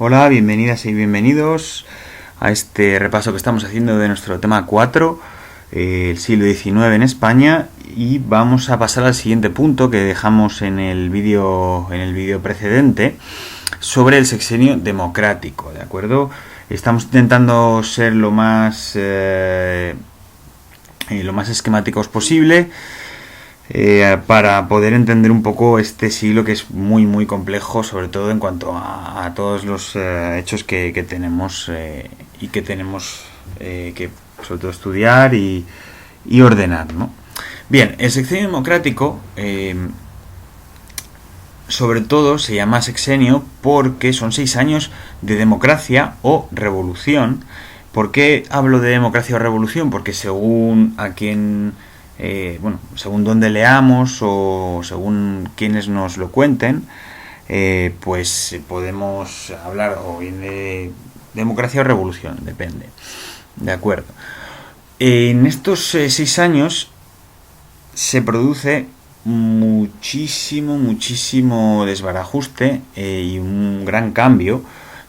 Hola, bienvenidas y bienvenidos a este repaso que estamos haciendo de nuestro tema 4, el siglo XIX en España, y vamos a pasar al siguiente punto que dejamos en el vídeo precedente sobre el sexenio democrático, ¿de acuerdo? Estamos intentando ser lo más esquemáticos posible para poder entender un poco este siglo, que es muy complejo, sobre todo en cuanto a todos los hechos que tenemos y que tenemos que sobre todo estudiar y ordenar, ¿no? Bien, el sexenio democrático sobre todo se llama sexenio porque son 6 años de democracia o revolución. ¿Por qué hablo de democracia o revolución? Porque según a quien según donde leamos o según quienes nos lo cuenten, pues podemos hablar o bien de democracia o revolución, depende. De acuerdo. En estos 6 años se produce muchísimo desbarajuste y un gran cambio,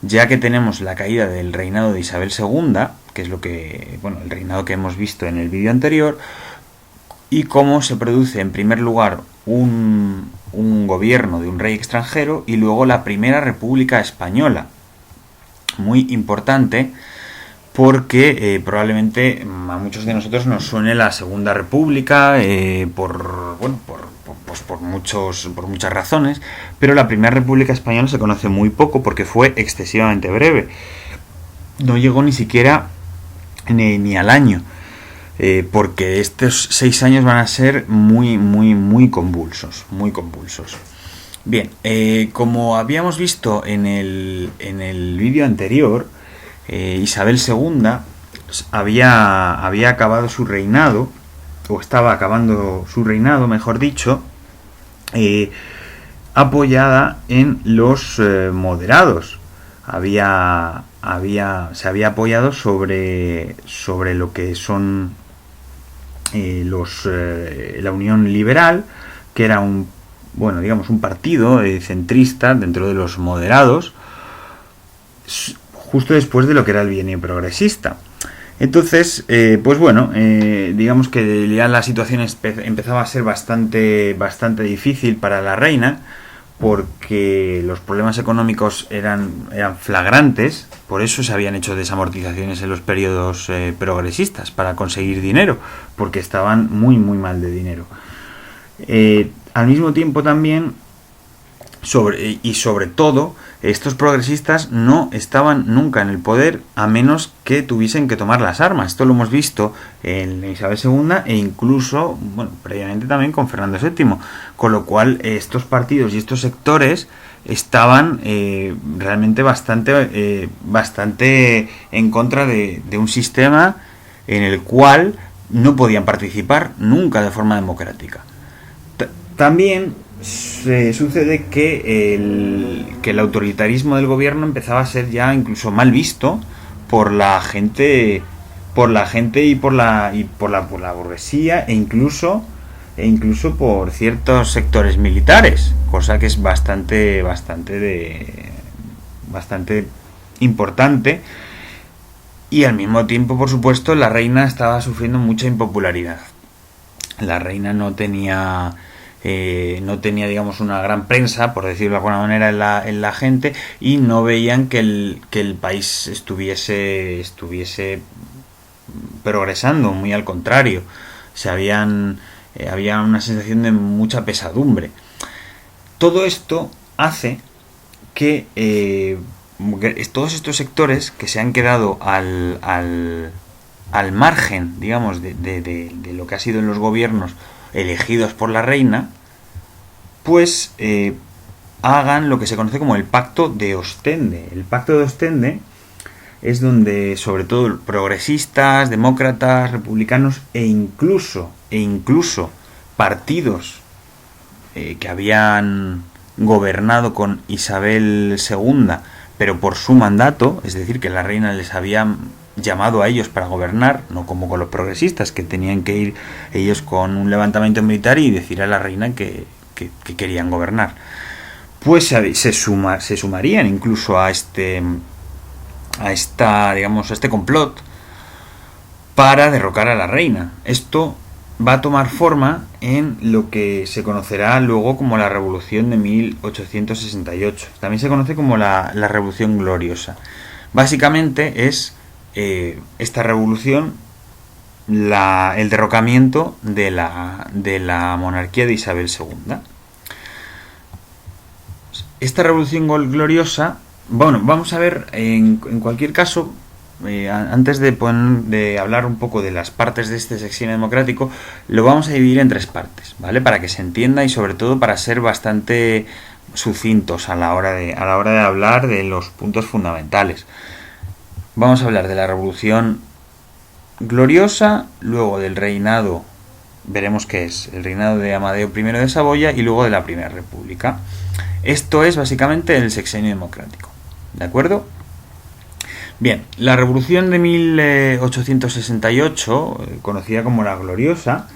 ya que tenemos la caída del reinado de Isabel II, que es el reinado que hemos visto en el vídeo anterior, y cómo se produce en primer lugar un gobierno de un rey extranjero y luego la primera República Española. Muy importante porque probablemente a muchos de nosotros nos suene la Segunda República por muchas razones, pero la primera República Española se conoce muy poco porque fue excesivamente breve. No llegó ni siquiera ni al año. Porque estos 6 años van a ser muy convulsos. Bien, como habíamos visto en el vídeo anterior, Isabel II había acabado su reinado, o estaba acabando su reinado, mejor dicho, apoyada en los moderados. Se había apoyado sobre lo que son la Unión Liberal, que era un partido centrista dentro de los moderados, justo después de lo que era el bienio progresista. Entonces, digamos que ya la situación empezaba a ser bastante difícil para la reina, porque los problemas económicos eran flagrantes. Por eso se habían hecho desamortizaciones en los periodos progresistas, para conseguir dinero, porque estaban muy mal de dinero. Al mismo tiempo también, sobre todo, estos progresistas no estaban nunca en el poder a menos que tuviesen que tomar las armas. Esto lo hemos visto en Isabel II e incluso, previamente también con Fernando VII. Con lo cual, estos partidos y estos sectores estaban realmente bastante en contra de un sistema en el cual no podían participar nunca de forma democrática. También sucede que el autoritarismo del gobierno empezaba a ser ya incluso mal visto por la gente y por la burguesía e incluso por ciertos sectores militares, cosa que es bastante importante. Y al mismo tiempo, por supuesto, la reina estaba sufriendo mucha impopularidad. La reina no tenía digamos una gran prensa, por decirlo de alguna manera, en la gente, y no veían que el país estuviese progresando. Muy al contrario, había una sensación de mucha pesadumbre. Todo esto hace que todos estos sectores que se han quedado al margen, digamos, de lo que ha sido en los gobiernos elegidos por la reina, pues hagan lo que se conoce como el Pacto de Ostende. El Pacto de Ostende es donde, sobre todo, progresistas, demócratas, republicanos e incluso partidos que habían gobernado con Isabel II, pero por su mandato, es decir, que la reina les había llamado a ellos para gobernar, no como con los progresistas, que tenían que ir ellos con un levantamiento militar y decir a la reina que querían gobernar. pues se sumarían incluso a este complot para derrocar a la reina. Esto va a tomar forma en lo que se conocerá luego como la Revolución de 1868. También se conoce como la Revolución Gloriosa. Básicamente es esta revolución el derrocamiento de la monarquía de Isabel II. Esta Revolución Gloriosa, bueno, vamos a ver en cualquier caso, antes de hablar un poco de las partes de este sexenio democrático, lo vamos a dividir en 3 partes, ¿vale? Para que se entienda y sobre todo para ser bastante sucintos a la hora de hablar de los puntos fundamentales. Vamos a hablar de la Revolución Gloriosa, luego del reinado, veremos qué es, el reinado de Amadeo I de Saboya y luego de la Primera República. Esto es básicamente el sexenio democrático, ¿de acuerdo? Bien, la Revolución de 1868, conocida como la Gloriosa,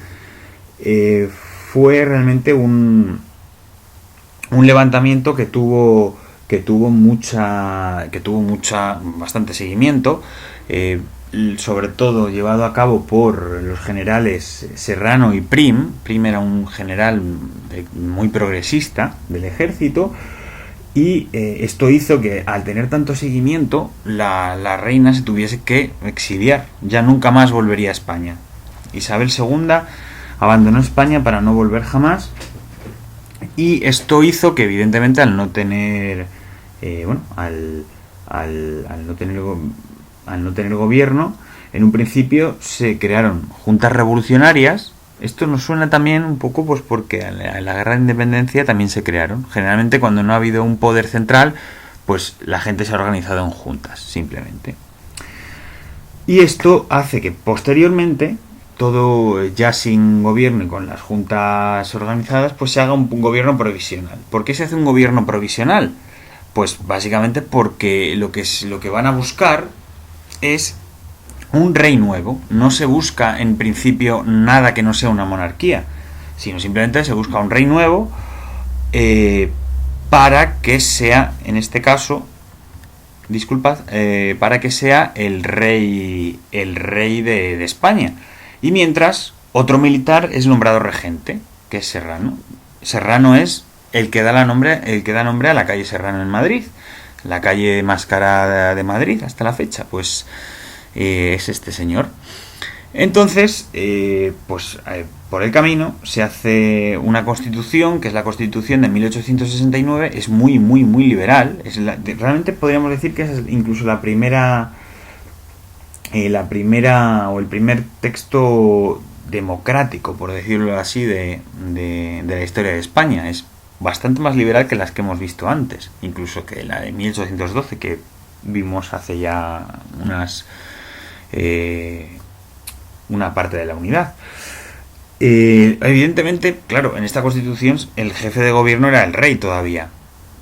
fue realmente un levantamiento que tuvo bastante seguimiento, sobre todo llevado a cabo por los generales Serrano y Prim. Prim era un general muy progresista del ejército, y esto hizo que, al tener tanto seguimiento, la reina se tuviese que exiliar. Ya nunca más volvería a España. Isabel II abandonó España para no volver jamás, y esto hizo que, evidentemente, al no tener gobierno, en un principio se crearon juntas revolucionarias. Esto nos suena también un poco pues porque en la guerra de independencia también se crearon. Generalmente, cuando no ha habido un poder central, pues la gente se ha organizado en juntas, simplemente. Y esto hace que posteriormente, todo ya sin gobierno y con las juntas organizadas, pues se haga un gobierno provisional. ¿Por qué se hace un gobierno provisional? Pues básicamente porque lo que van a buscar es un rey nuevo. No se busca en principio nada que no sea una monarquía, sino simplemente se busca un rey nuevo, para que sea, en este caso, para que sea el rey de España. Y mientras, otro militar es nombrado regente, que es Serrano. Serrano es el que da nombre a la calle Serrano en Madrid, la calle más cara de Madrid hasta la fecha, pues es este señor. Entonces, por el camino se hace una constitución, que es la Constitución de 1869. Es muy, muy, muy liberal. Realmente podríamos decir que es incluso la primera o el primer texto democrático, por decirlo así, de la historia de España. Es bastante más liberal que las que hemos visto antes, incluso que la de 1812, que vimos hace ya una parte de la unidad. Evidentemente, claro, en esta constitución el jefe de gobierno era el rey todavía.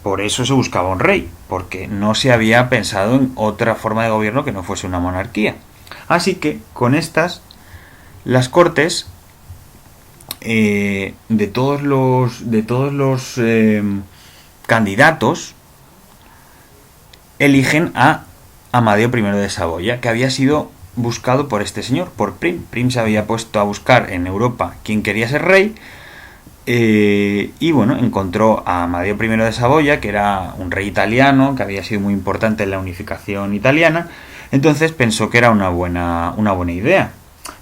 Por eso se buscaba un rey, porque no se había pensado en otra forma de gobierno que no fuese una monarquía. Así que, con estas, las Cortes, de todos los candidatos, eligen a Amadeo I de Saboya, que había sido buscado por este señor, por Prim. Prim se había puesto a buscar en Europa quién quería ser rey, y bueno, encontró a Amadeo I de Saboya, que era un rey italiano, que había sido muy importante en la unificación italiana. Entonces pensó que era una buena idea.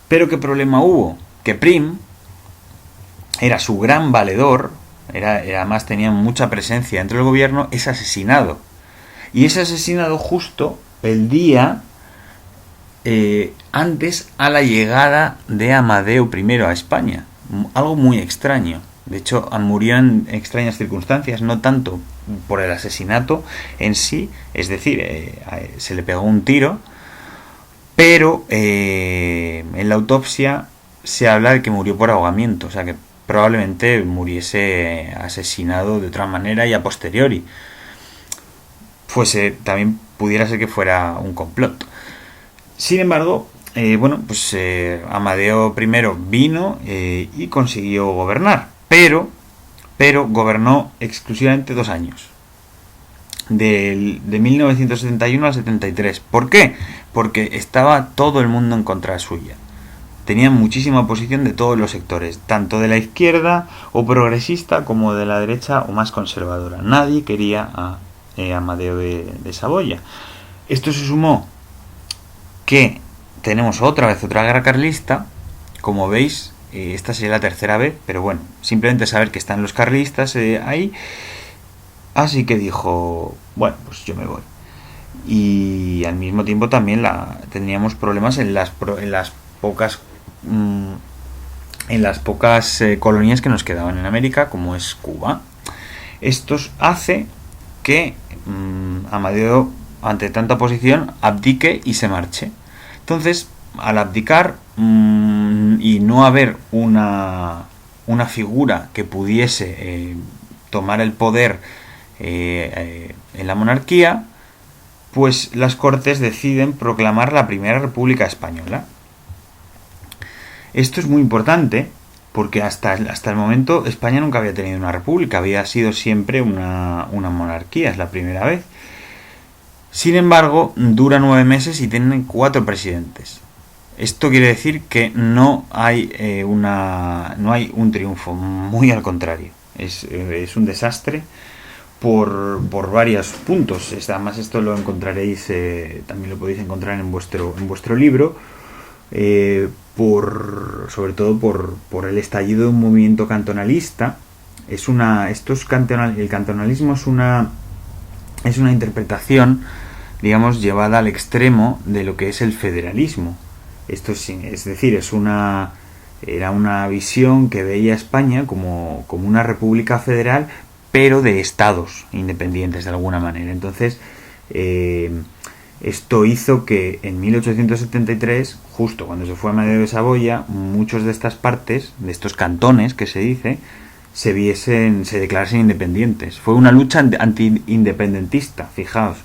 Pero ¿qué problema hubo? Que Prim era su gran valedor, además tenía mucha presencia dentro del gobierno, es asesinado. Y es asesinado justo el día antes a la llegada de Amadeo I a España. Algo muy extraño. De hecho, murió en extrañas circunstancias, no tanto por el asesinato en sí, es decir, se le pegó un tiro, pero en la autopsia se habla de que murió por ahogamiento, o sea que probablemente muriese asesinado de otra manera y a posteriori. También pudiera ser que fuera un complot. Sin embargo, Amadeo I vino y consiguió gobernar, pero pero gobernó exclusivamente 2 años. De 1971 al 73. ¿Por qué? Porque estaba todo el mundo en contra suya. Tenía muchísima oposición de todos los sectores, tanto de la izquierda o progresista como de la derecha o más conservadora. Nadie quería a Amadeo de Saboya. Esto se sumó que tenemos otra vez otra guerra carlista. Como veis, esta sería la tercera vez, pero bueno, simplemente saber que están los carlistas ahí. Así que dijo, bueno, pues yo me voy. Y al mismo tiempo también teníamos problemas en las pocas colonias que nos quedaban en América, como es Cuba. Esto hace que Amadeo, ante tanta oposición, abdique y se marche. Entonces, al abdicar y no haber una figura que pudiese tomar el poder en la monarquía, pues las Cortes deciden proclamar la Primera República Española. Esto es muy importante porque hasta el momento España nunca había tenido una república, había sido siempre una monarquía, es la primera vez. Sin embargo, dura 9 meses y tienen 4 presidentes. Esto quiere decir que no hay un triunfo, muy al contrario. Es un desastre por varios puntos. Además, esto lo encontraréis, también lo podéis encontrar en vuestro libro, sobre todo por el estallido de un movimiento cantonalista. El cantonalismo es una interpretación, digamos, llevada al extremo de lo que es el federalismo. Esto es decir, era una visión que veía España como una república federal, pero de estados independientes de alguna manera. Entonces, esto hizo que en 1873, justo cuando se fue Amadeo de Saboya, muchos de estas partes, de estos cantones que se dice, se declarasen independientes. Fue una lucha anti-independentista, fijaos.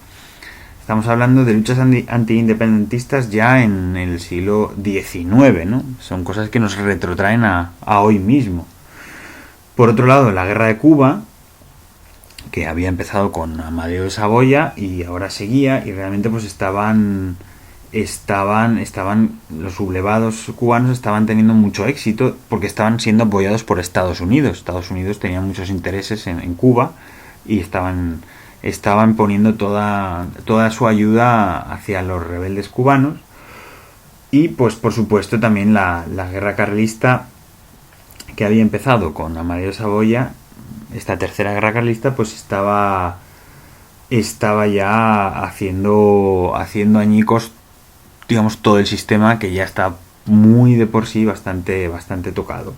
Estamos hablando de luchas anti-independentistas ya en el siglo XIX, ¿no? Son cosas que nos retrotraen a hoy mismo. Por otro lado, la guerra de Cuba, que había empezado con Amadeo de Saboya y ahora seguía, y realmente pues estaban los sublevados cubanos estaban teniendo mucho éxito porque estaban siendo apoyados por Estados Unidos. Estados Unidos tenía muchos intereses en Cuba y estaban poniendo toda su ayuda hacia los rebeldes cubanos. Y pues por supuesto también la guerra carlista, que había empezado con Amadeo de Saboya, esta tercera guerra carlista, pues estaba ya haciendo añicos, digamos, todo el sistema, que ya está muy de por sí bastante tocado.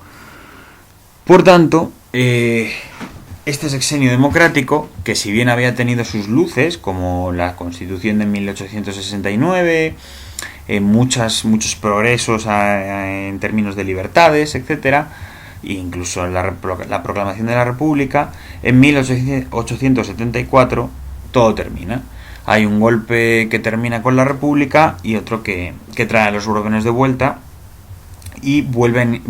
Por tanto, este sexenio democrático, que si bien había tenido sus luces, como la Constitución de 1869, muchos progresos en términos de libertades, etcétera, e incluso la proclamación de la República, en 1874 todo termina. Hay un golpe que termina con la República y otro que trae a los Borbones de vuelta y vuelve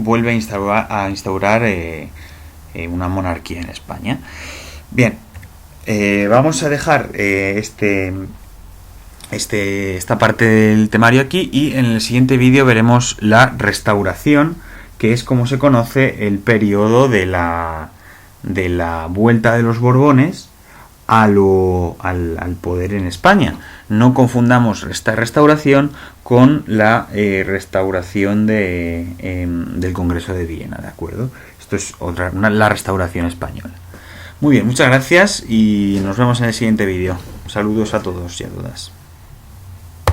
a instaurar una monarquía en España. Bien, vamos a dejar esta parte del temario aquí, y en el siguiente vídeo veremos la Restauración, que es como se conoce el periodo de la vuelta de los Borbones al poder en España. No confundamos esta restauración con la restauración del Congreso de Viena, ¿de acuerdo? Esto es la restauración española. Muy bien, muchas gracias y nos vemos en el siguiente vídeo. Saludos a todos y a todas.